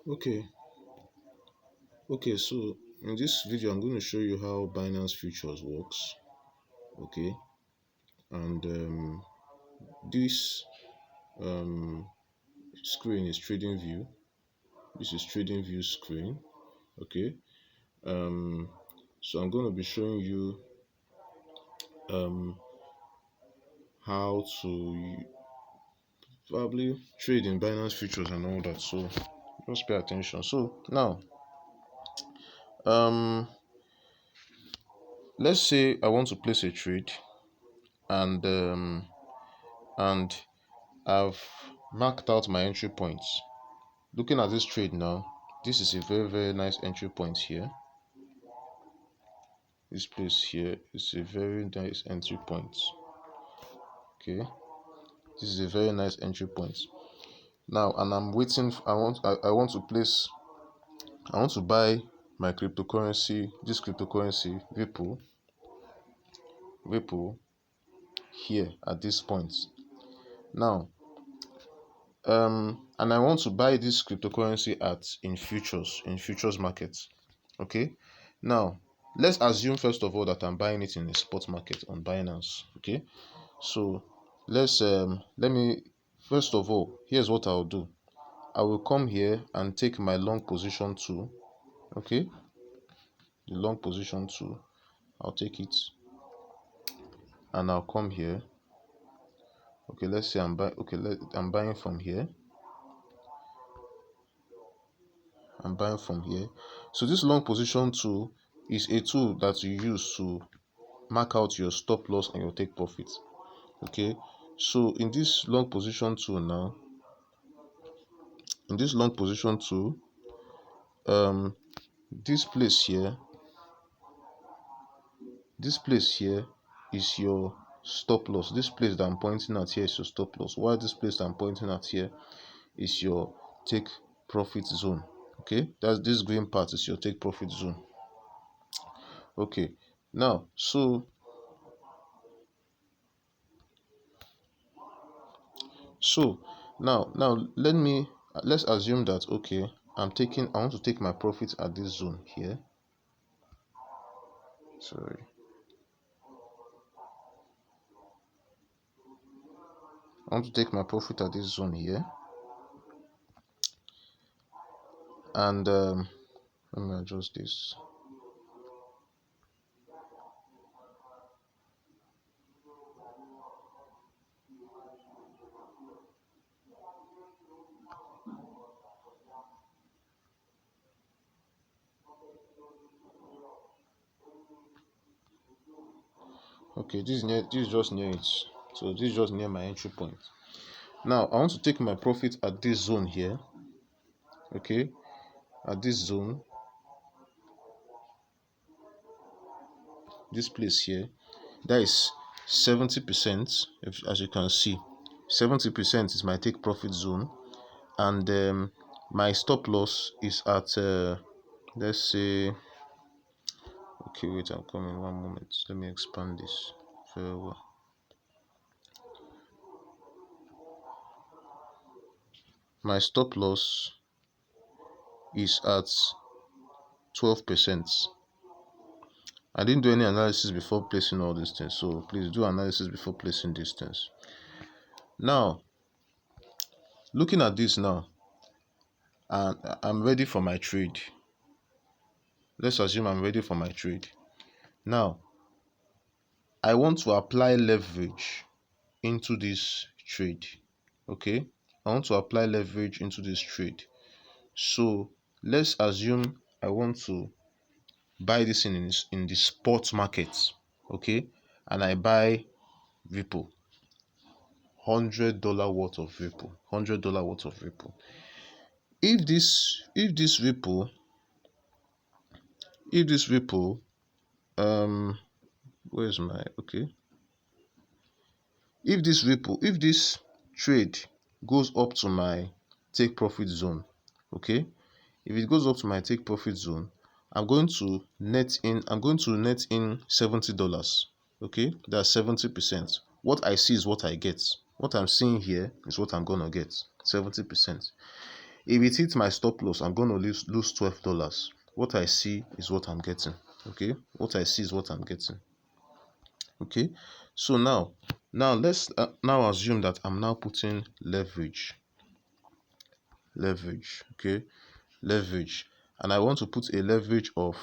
Okay, so in this video, I'm going to show you how Binance Futures works. Okay, and this um, screen is Trading View. This is Trading View screen. Okay, um, so I'm going to be showing you um, how to probably trade in Binance Futures and all that. So just pay attention. So now, um, let's say I want to place a trade, and and I've marked out my entry points. Looking at this trade now, this is a very nice entry point here. This place here is a very nice entry point. Okay, this is a very nice entry point. Now, and I'm waiting. I want to place. I want to buy my cryptocurrency. This cryptocurrency Ripple here at this point. Now, and I want to buy this cryptocurrency in futures markets. Okay, now let's assume first of all that I'm buying it in the spot market on Binance. Okay, so let me first of all, here's what I'll do. I will come here and take my long position tool. Okay, the long position tool, I'll take it and I'll come here. Okay, let's say I'm buying from here. I'm buying from here. So this long position tool is a tool that you use to mark out your stop loss and your take profit. Okay, so in this long position tool now, in this long position tool, um this place here, is your stop loss. This place that I'm pointing at here is your stop loss, while this place that I'm pointing at here is your take profit zone. Okay, that's this green part is your take profit zone. Okay, now so now let's assume that, okay, I want to take my profit at this zone here. Sorry, I want to take my profit at this zone here, and let me adjust this. Okay, this is just near it. So this is just near my entry point. Now I want to take my profit at this zone here. Okay, at this zone, this place here, that is 70%. As you can see, 70% is my take profit zone, and my stop loss is at let's say, okay, wait, I'm coming, one moment, let me expand this very well. My stop loss is at 12%. I didn't do any analysis before placing all these things, so please do analysis before placing these things. Now, looking at this now, and I'm ready for my trade. Let's assume I'm ready for my trade. Now, I want to apply leverage into this trade. Okay, I want to apply leverage into this trade. So let's assume I want to buy this in the spot market. Okay, and I buy Ripple, $100 worth of Ripple, $100 worth of Ripple. If this Ripple, where's my, okay, if this trade goes up to my take profit zone, okay, if it goes up to my take profit zone, I'm going to net in $70. Okay, that's 70%. What I see is what I get. What I'm seeing here is what I'm gonna get, 70%. If it hits my stop loss, I'm going to lose $12. What I see is what I'm getting. Okay, what I see is what I'm getting. Okay, so now let's now assume that I'm now putting leverage. Okay, leverage, and I want to put a leverage of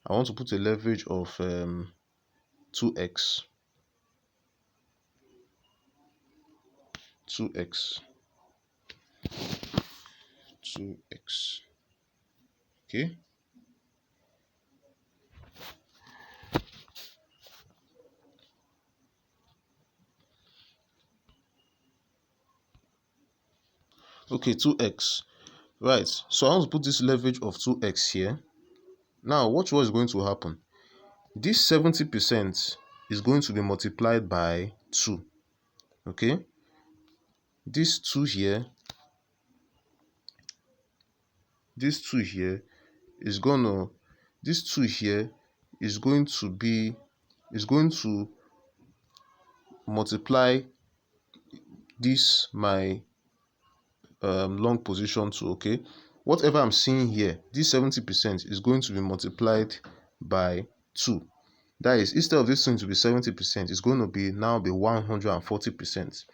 2x 2x 2x. Okay, okay, 2x. Right, so I want to put this leverage of 2x here. Now watch what is going to happen. This 70% is going to be multiplied by 2. Okay, this 2 here, this 2 here is gonna this 2 here is going to be multiply this my long position to. Okay, whatever I'm seeing here, this 70% is going to be multiplied by 2. That is, instead of this thing to be 70%, it's going to be 140%.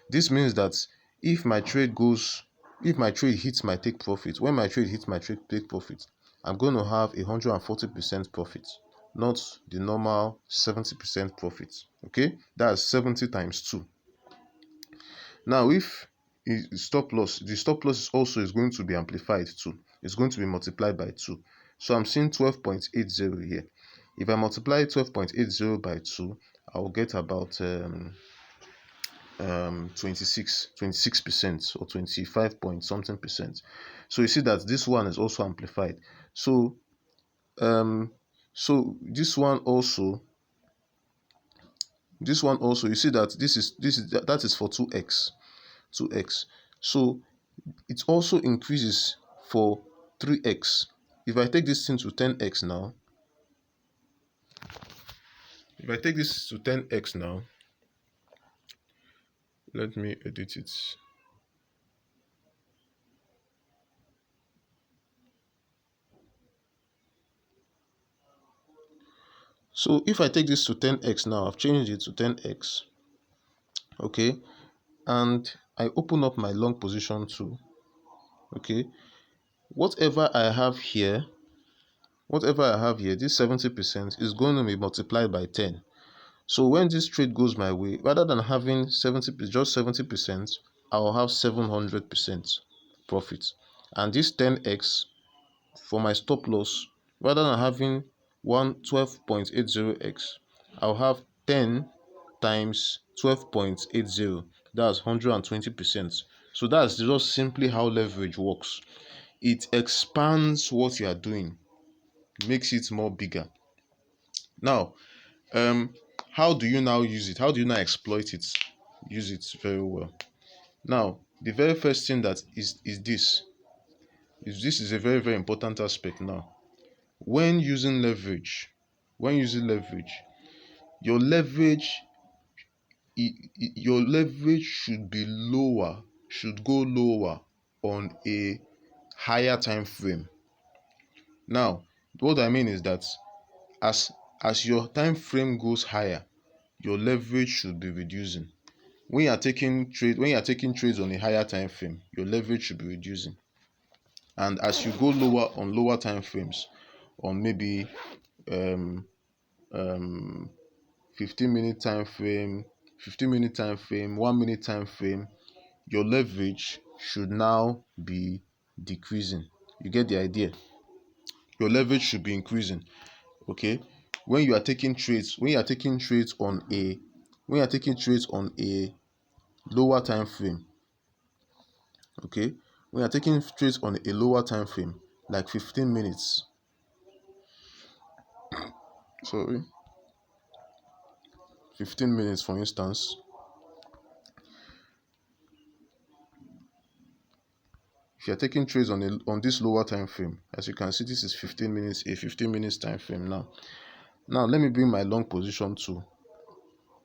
This means that if my trade hits my take profit, when my trade hits my take profit, I'm going to have 140% profit, not the normal 70% profit. Okay, that's 70 times 2. Now, if the stop loss is going to be amplified too. It's going to be multiplied by 2. So I'm seeing 12.80 here. If I multiply 12.80 by 2, I will get about 26% or 25 point something percent. So you see that this one is also amplified. So this one also you see that that is for 2x. So it also increases for 3x. If I take this thing to 10x now, let me edit it. So if I take this to 10x now, I've changed it to 10x. Okay, and I open up my long position too. Okay, whatever I have here, this 70% is going to be multiplied by 10. So when this trade goes my way, rather than having 70%, I'll have 700% profit. And this 10x for my stop loss, rather than having 12.80x, I'll have 10 times 12.80. That's 120%. So that's just simply how leverage works. It expands what you are doing, makes it more bigger. Now, how do you now use it? How do you now exploit it? Use it very well. Now, the very first thing that is this is a very, very important aspect. Now, when using leverage, your leverage should go lower on a higher time frame. Now, what I mean is that as your time frame goes higher, your leverage should be reducing. When you are taking trades on a higher time frame, your leverage should be reducing. And as you go lower on lower time frames, on maybe 15-minute time frame, 1-minute time frame, your leverage should now be decreasing. You get the idea? Your leverage should be increasing. Okay, when you are taking trades on a lower time frame, okay, when you are taking trades on a lower time frame, like 15 minutes, 15 minutes for instance, if you're taking trades on this lower time frame, as you can see, this is 15 minutes, a 15 minutes time frame. Now let me bring my long position to,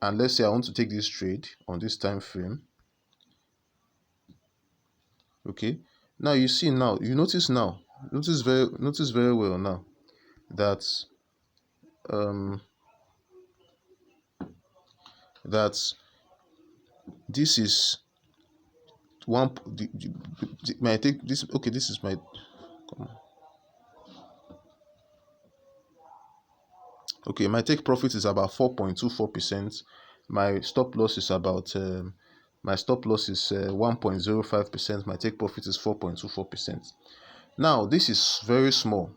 and let's say I want to take this trade on this time frame. Okay, Now you see, now you notice, now notice very well now that um that this is one my take this okay this is my okay, my take profit is about 4.24%. My stop loss is about my stop loss is 1.05%. My take profit is 4.24%. Now this is very small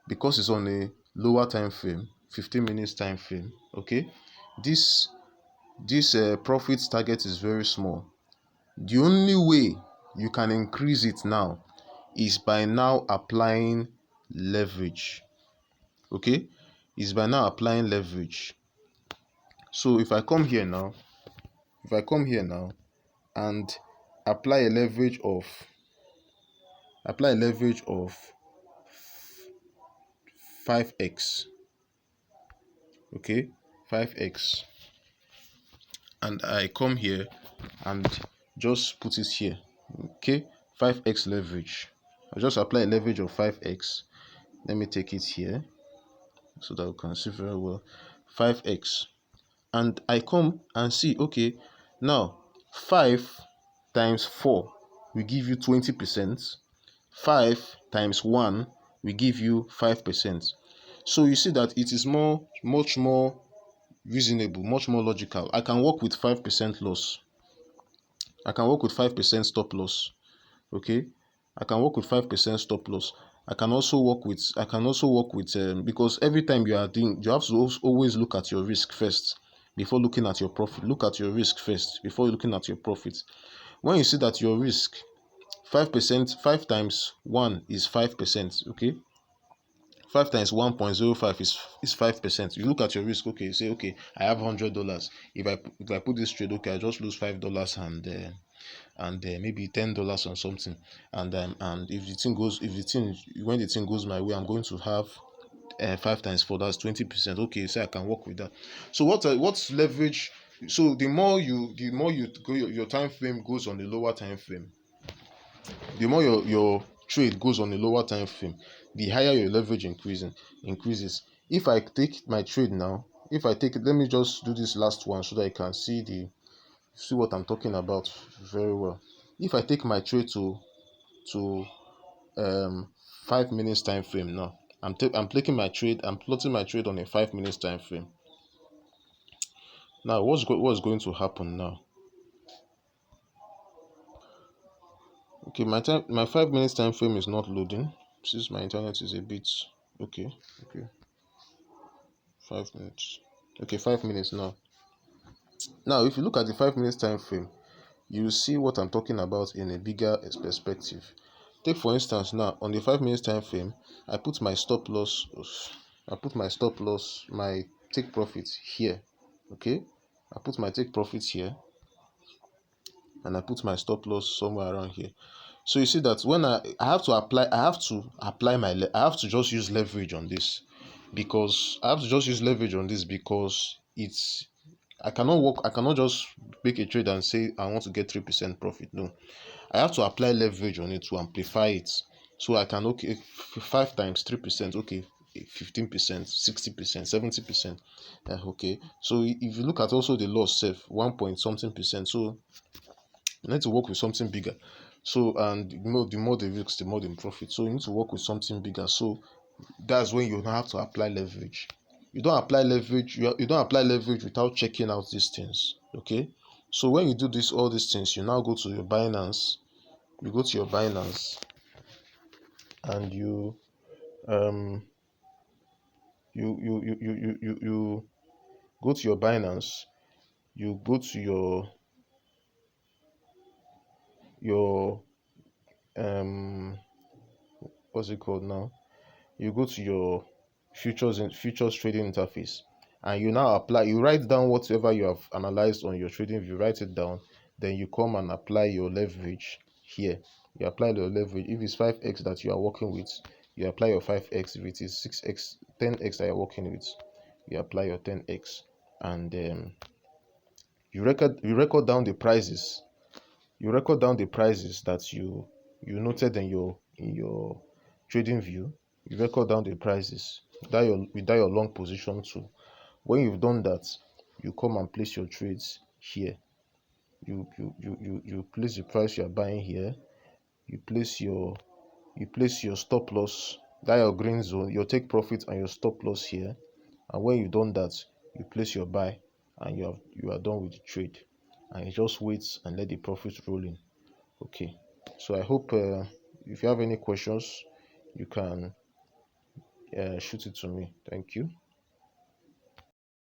because it's on a lower time frame, 15 minutes time frame. Okay, this profit target is very small. The only way you can increase it now is by now applying leverage. Okay, is by now applying leverage. So if I come here now, and apply a leverage of 5x, okay, 5x, and I come here and just put it here, okay, 5x leverage. I just apply a leverage of 5x. Let me take it here so that we can see very well. 5x, and I come and see, okay, now 5 times 4 will give you 20%. 5 times 1 will give you 5%. So you see that it is much more reasonable, much more logical. I can work with 5% loss. I can work with 5% stop loss. Okay, I can work with 5% stop loss. I can also work with because every time you are doing, you have to always look at your risk first before looking at your profit. Look at your risk first before looking at your profit. When you see that your risk 5%, 5 times 1 is 5%. Okay, 5 times 1.05 is 5%. You look at your risk. Okay, you say, okay, I have $100. If I put this trade, okay, I just lose $5 and maybe $10 on something, and if the thing goes, when the thing goes my way, I'm going to have 5 times 4, that's 20%. Okay, so I can work with that. So what's leverage? So the more you go, your time frame goes on the lower time frame, the more your trade goes on a lower time frame, the higher your leverage increases. If I take my trade now, let me just do this last one so that I can see what I'm talking about very well. If I take my trade to um 5 minutes time frame now, I'm taking my trade, I'm plotting my trade on a 5 minutes time frame. Now what's going to happen now? Okay, my 5 minutes time frame is not loading since my internet is a bit okay. Okay, 5 minutes. Okay, 5 minutes now. Now, if you look at the 5 minutes time frame, you see what I'm talking about in a bigger perspective. Take for instance now on the 5 minutes time frame, I put my stop loss, my take profit here. Okay, I put my take profit here, and I put my stop loss somewhere around here. So you see that when I have to apply, I have to just use leverage on this, because it's I cannot just make a trade and say I want to get 3% profit. No, I have to apply leverage on it to amplify it. So I can, okay, 5 times 3%, okay, 15%, 60%, 70%. Okay, so if you look at also the loss self, 1 point something percent. So you need to work with something bigger. So, and the more the risk, the more the profit. So you need to work with something bigger. So that's when you have to apply leverage. You don't apply leverage. You don't apply leverage without checking out these things. Okay. So when you do all these things, you now go to your Binance. You go to your Binance, and um you go to your Binance. You go to your what's it called now? You go to your futures trading interface, and you now apply, you write down whatever you have analyzed on your trading view, write it down. Then you come and apply your leverage here. You apply your leverage. If it's 5x that you are working with, you apply your 5x. If it is 6x, 10x that you're working with, you apply your 10x. And you record down the prices. You record down the prices that you you noted in your trading view, you record down the prices without your long position too. When you've done that, you come and place your trades here. You place the price you are buying here. You place your stop loss, that your green zone, your take profit and your stop loss here. And when you've done that, you place your buy, and you are done with the trade, and you just wait and let the profit roll in. Okay, so I hope if you have any questions, you can shoot it to me. Thank you.